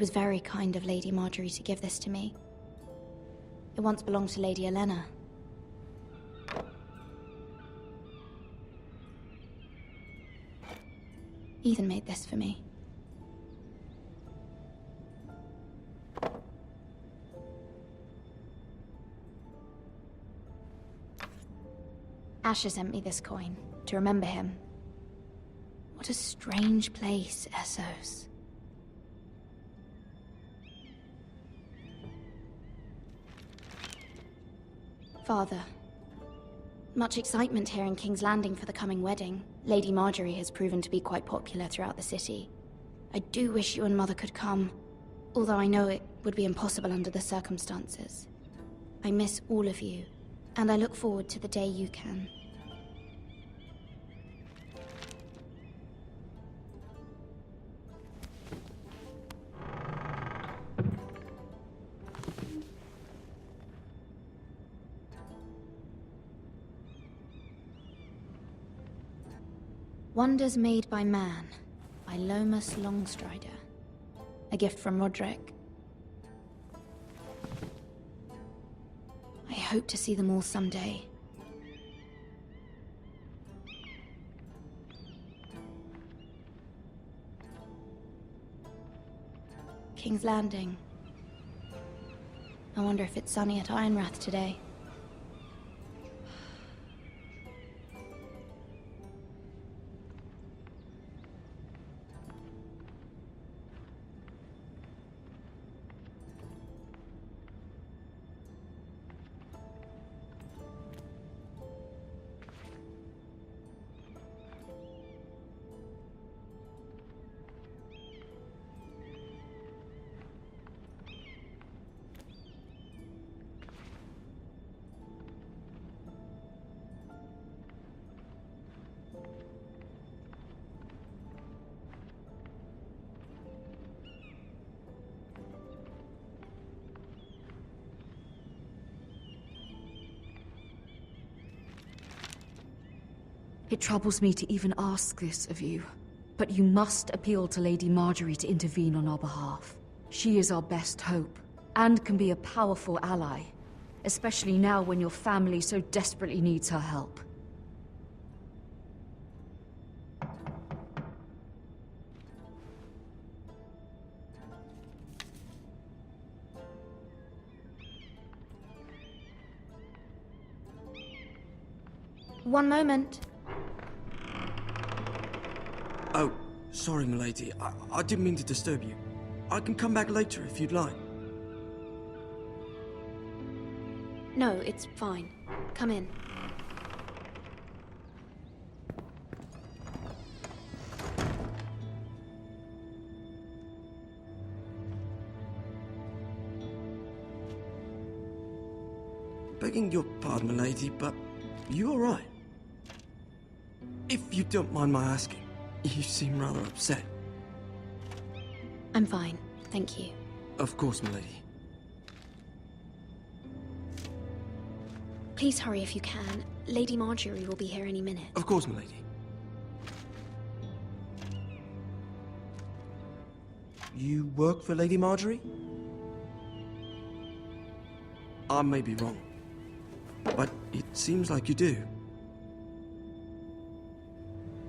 was very kind of Lady Marjorie to give this to me. It once belonged to Lady Elena. Ethan made this for me. Asher sent me this coin to remember him. What a strange place, Essos. Father, much excitement here in King's Landing for the coming wedding. Lady Marjorie has proven to be quite popular throughout the city. I do wish you and Mother could come, although I know it would be impossible under the circumstances. I miss all of you, and I look forward to the day you can. Wonders Made by Man, by Lomas Longstrider. A gift from Roderick. I hope to see them all someday. King's Landing. I wonder if it's sunny at Ironrath today. It troubles me to even ask this of you, but you must appeal to Lady Marjorie to intervene on our behalf. She is our best hope, and can be a powerful ally, especially now when your family so desperately needs her help. One moment. Oh, sorry, milady. I didn't mean to disturb you. I can come back later if you'd like. No, it's fine. Come in. Begging your pardon, milady, but you all right? If you don't mind my asking, you seem rather upset. I'm fine, thank you. Of course, milady. Please hurry if you can. Lady Marjorie will be here any minute. Of course, milady. You work for Lady Marjorie? I may be wrong, but it seems like you do.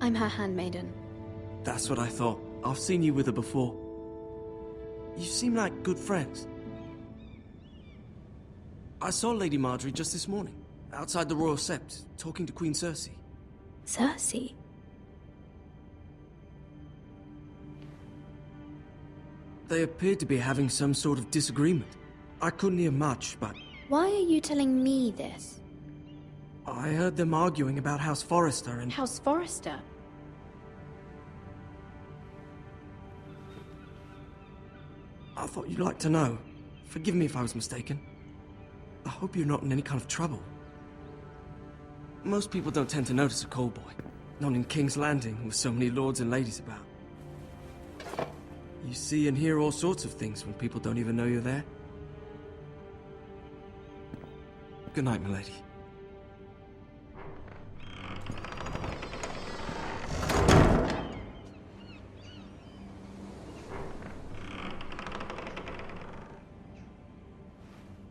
I'm her handmaiden. That's what I thought. I've seen you with her before. You seem like good friends. I saw Lady Marjorie just this morning, outside the Royal Sept, talking to Queen Cersei. Cersei? They appeared to be having some sort of disagreement. I couldn't hear much, but Why are you telling me this? I heard them arguing about House Forrester and... House Forrester? I thought you'd like to know. Forgive me if I was mistaken. I hope you're not in any kind of trouble. Most people don't tend to notice a call boy. Not in King's Landing, with so many lords and ladies about. You see and hear all sorts of things when people don't even know you're there. Good night, milady.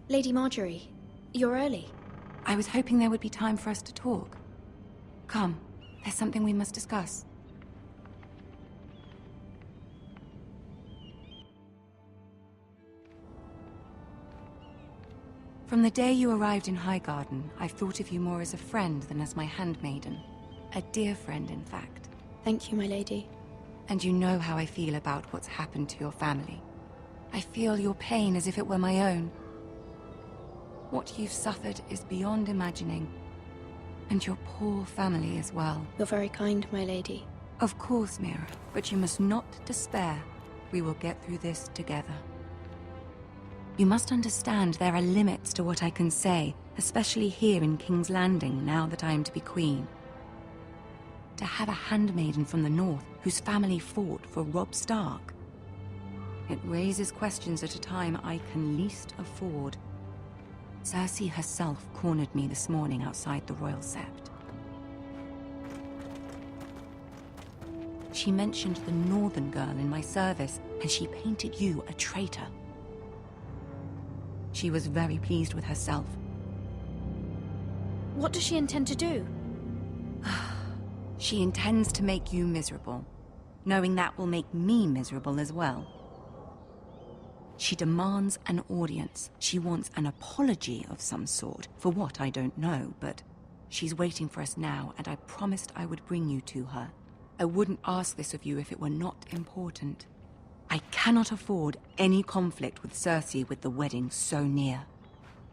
Lady Marjorie, you're early. I was hoping there would be time for us to talk. Come, there's something we must discuss. From the day you arrived in Highgarden, I've thought of you more as a friend than as my handmaiden. A dear friend, in fact. Thank you, my lady. And you know how I feel about what's happened to your family. I feel your pain as if it were my own. What you've suffered is beyond imagining. And your poor family as well. You're very kind, my lady. Of course, Mira, but you must not despair. We will get through this together. You must understand there are limits to what I can say, especially here in King's Landing, now that I am to be queen. To have a handmaiden from the north whose family fought for Robb Stark. It raises questions at a time I can least afford. Cersei herself cornered me this morning outside the Royal Sept. She mentioned the northern girl in my service, and she painted you a traitor. She was very pleased with herself. What does she intend to do? She intends to make you miserable, knowing that will make me miserable as well. She demands an audience. She wants an apology of some sort, for what I don't know, but she's waiting for us now, and I promised I would bring you to her. I wouldn't ask this of you if it were not important. I cannot afford any conflict with Cersei with the wedding so near.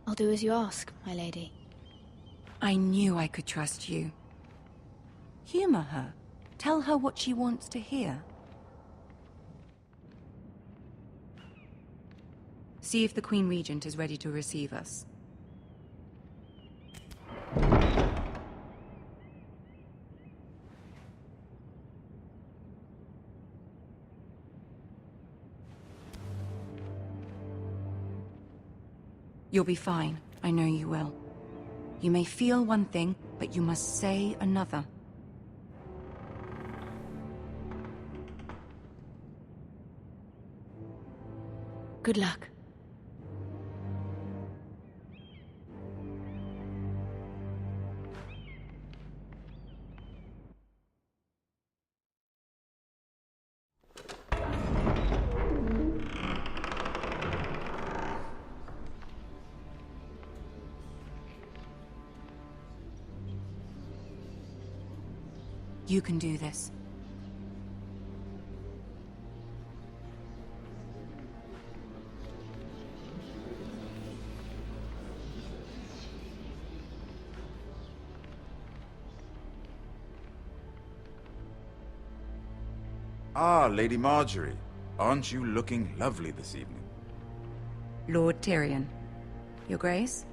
I'll do as you ask, my lady. I knew I could trust you. Humor her. Tell her what she wants to hear. See if the Queen Regent is ready to receive us. You'll be fine. I know you will. You may feel one thing, but you must say another. Good luck. You can do this. Ah, Lady Marjorie. Aren't you looking lovely this evening? Lord Tyrion. Your Grace?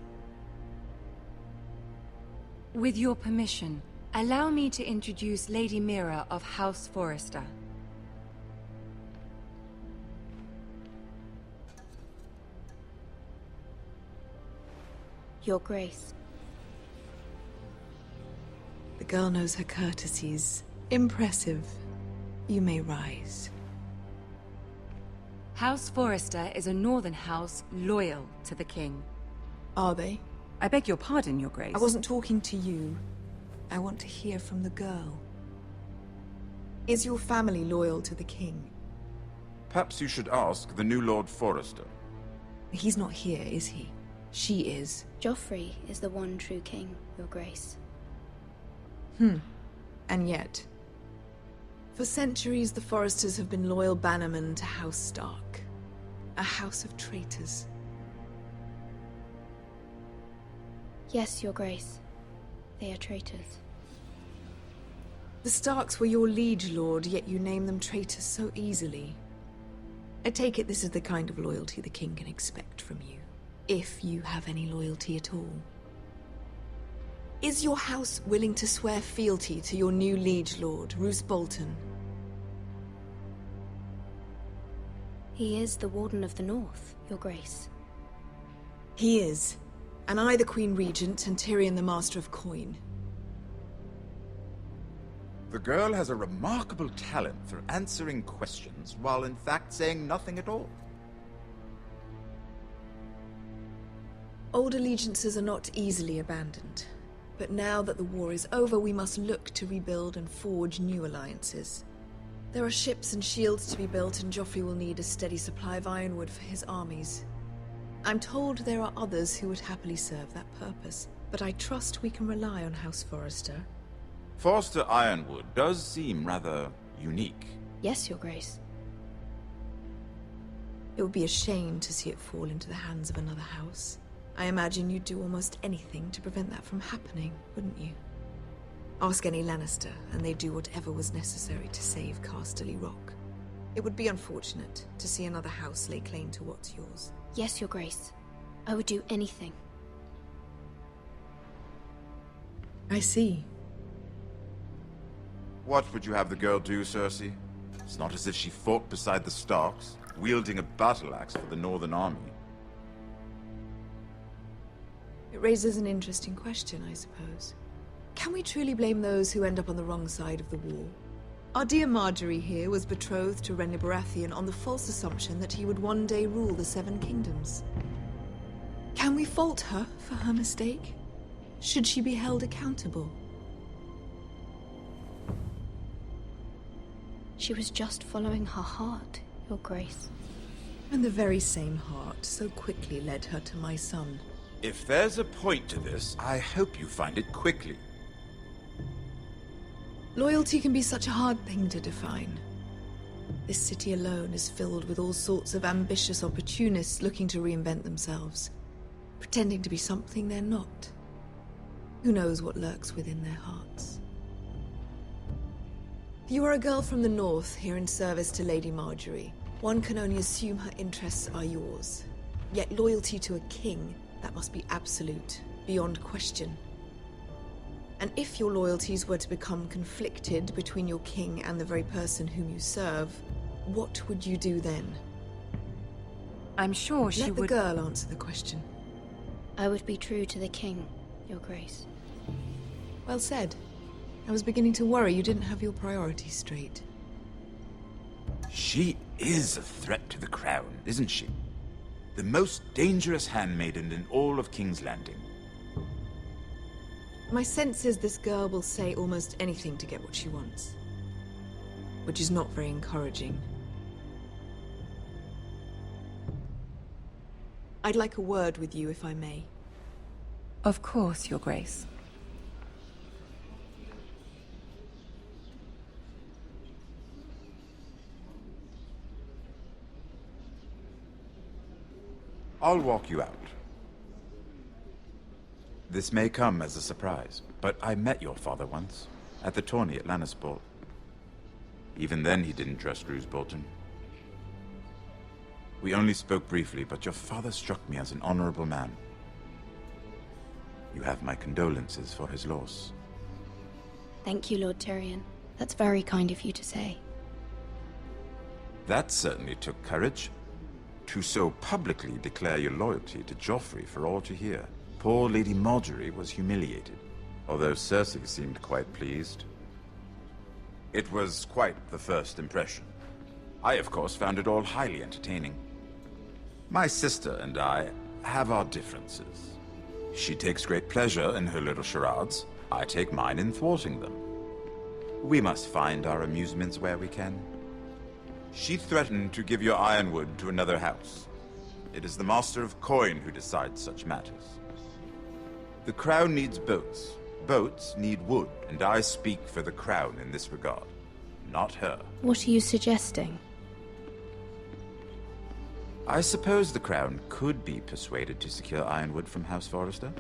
With your permission, allow me to introduce Lady Mira of House Forrester. Your Grace. The girl knows her courtesies. Impressive. You may rise. House Forrester is a northern house loyal to the king. Are they? I beg your pardon, Your Grace. I wasn't talking to you. I want to hear from the girl. Is your family loyal to the king? Perhaps you should ask the new Lord Forrester. He's not here, is he? She is. Joffrey is the one true king, Your Grace. And yet... For centuries, the Forresters have been loyal bannermen to House Stark. A house of traitors. Yes, Your Grace. They are traitors. The Starks were your liege lord, yet you name them traitors so easily. I take it this is the kind of loyalty the king can expect from you. If you have any loyalty at all. Is your house willing to swear fealty to your new liege lord, Roose Bolton? He is the Warden of the North, Your Grace. He is. And I the Queen Regent, and Tyrion the Master of Coin. The girl has a remarkable talent for answering questions while in fact saying nothing at all. Old allegiances are not easily abandoned. But now that the war is over, we must look to rebuild and forge new alliances. There are ships and shields to be built, and Joffrey will need a steady supply of ironwood for his armies. I'm told there are others who would happily serve that purpose, but I trust we can rely on House Forrester. Forrester Ironwood does seem rather unique. Yes, Your Grace. It would be a shame to see it fall into the hands of another house. I imagine you'd do almost anything to prevent that from happening, wouldn't you? Ask any Lannister, and they'd do whatever was necessary to save Casterly Rock. It would be unfortunate to see another house lay claim to what's yours. Yes, Your Grace. I would do anything. I see. What would you have the girl do, Cersei? It's not as if she fought beside the Starks, wielding a battle axe for the Northern Army. It raises an interesting question, I suppose. Can we truly blame those who end up on the wrong side of the war? Our dear Marjorie here was betrothed to Renly Baratheon on the false assumption that he would one day rule the Seven Kingdoms. Can we fault her for her mistake? Should she be held accountable? She was just following her heart, Your Grace. And the very same heart so quickly led her to my son. If there's a point to this, I hope you find it quickly. Loyalty can be such a hard thing to define. This city alone is filled with all sorts of ambitious opportunists looking to reinvent themselves, pretending to be something they're not. Who knows what lurks within their hearts? You are a girl from the north, here in service to Lady Marjorie. One can only assume her interests are yours. Yet loyalty to a king, that must be absolute, beyond question. And if your loyalties were to become conflicted between your king and the very person whom you serve, what would you do then? I'm sure she would... Let the would... girl answer the question. I would be true to the king, Your Grace. Well said. I was beginning to worry you didn't have your priorities straight. She is a threat to the crown, isn't she? The most dangerous handmaiden in all of King's Landing. My sense is this girl will say almost anything to get what she wants. Which is not very encouraging. I'd like a word with you, if I may. Of course, Your Grace. I'll walk you out. This may come as a surprise, but I met your father once, at the tourney at Lannisport. Even then he didn't trust Roose Bolton. We only spoke briefly, but your father struck me as an honorable man. You have my condolences for his loss. Thank you, Lord Tyrion. That's very kind of you to say. That certainly took courage. To so publicly declare your loyalty to Joffrey for all to hear. Poor Lady Marjorie was humiliated, although Cersei seemed quite pleased. It was quite the first impression. I, of course, found it all highly entertaining. My sister and I have our differences. She takes great pleasure in her little charades. I take mine in thwarting them. We must find our amusements where we can. She threatened to give your ironwood to another house. It is the Master of Coin who decides such matters. The Crown needs boats. Boats need wood, and I speak for the Crown in this regard, not her. What are you suggesting? I suppose the Crown could be persuaded to secure ironwood from House Forrester.